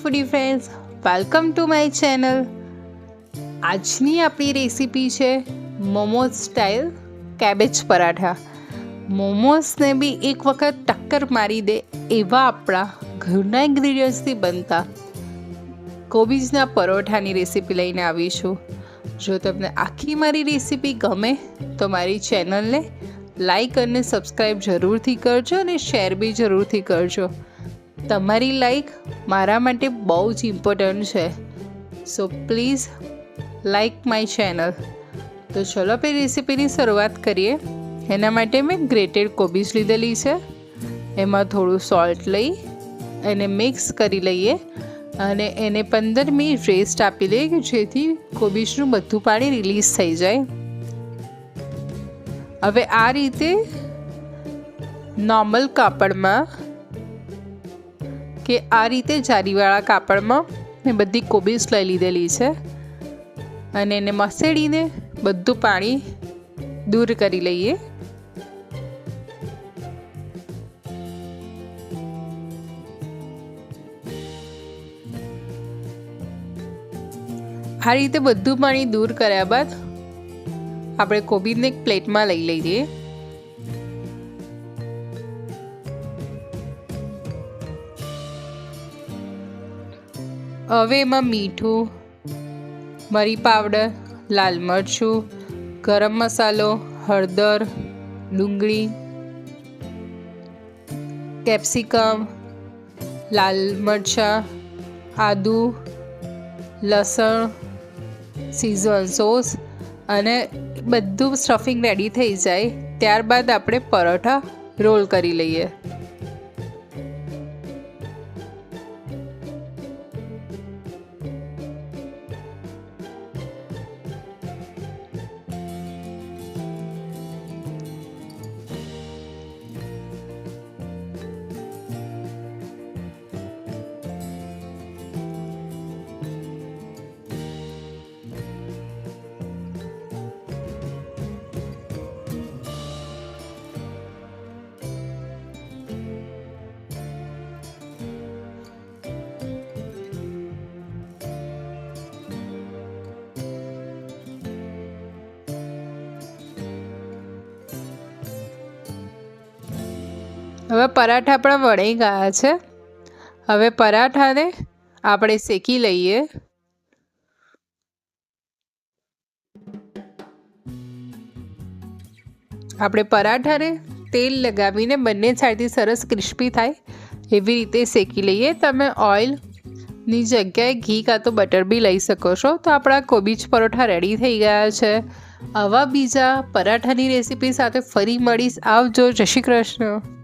Foodie friends, welcome to my channel. આજની આપણી recipe છે મોમોઝ સ્ટાઇલ કેબેજ પરાઠા. મોમોઝને બી એક વખત ટક્કર મારી દે એવા આપણા ઘરના ઇન્ગ્રીડિયન્ટ્સથી બનતા કોબીજના પરોઠાની રેસીપી લઈને આવીશું. જો તમને આખી મારી રેસીપી ગમે તો મારી ચેનલને લાઈક અને સબસ્ક્રાઈબ જરૂરથી કરજો અને શેર બી જરૂરથી કરજો. તમારી લાઈક મારા માટે બહુ જ ઇમ્પોર્ટન્ટ છે, so please like my channel. તો ચલો આપણે રેસીપીની શરૂઆત કરીએ. એના માટે મેં ગ્રેટેડ કોબીજ લીધેલી છે. એમાં થોડું સોલ્ટ લઈ એને મિક્સ કરી લઈએ અને એને 15 મિનિટ રેસ્ટ આપી દઈએ કે જેથી કોબીજનું બધું પાણી રિલીઝ થઈ જાય. હવે આ રીતે નોર્મલ કાપડમાં કે આ રીતે જારીવાળા કાપડમાં મેં બધી કોબીજ લઈ લીધેલી છે અને એને મસેડીને બધું પાણી દૂર કરી લઈએ. આ રીતે બધું પાણી દૂર કર્યા બાદ આપણે કોબીજને એક પ્લેટમાં લઈ લઈએ. હવે એમાં મીઠું, મરી પાવડર, લાલ મરચું, ગરમ મસાલો, હળદર, ડુંગળી, કેપ્સિકમ, લાલ મરચાં, આદુ, લસણ, સિઝવન સોસ અને બધું સ્ટફિંગ રેડી થઈ જાય ત્યારબાદ આપણે પરોઠા રોલ કરી લઈએ. હવે પરાઠા આપણા વળી ગયા છે. હવે પરાઠાને આપણે શેકી લઈએ. આપણે પરાઠાને તેલ લગાવીને બંને સાઈડથી સરસ ક્રિસ્પી થાય એવી રીતે શેકી લઈએ. તમે ઓઇલની જગ્યાએ ઘી કાં તો બટર બી લઈ શકો છો. તો આપણા કોબીજ પરોઠા રેડી થઈ ગયા છે. આવા બીજા પરાઠાની રેસીપી સાથે ફરી મળીશ. આવજો. જય શ્રી કૃષ્ણ.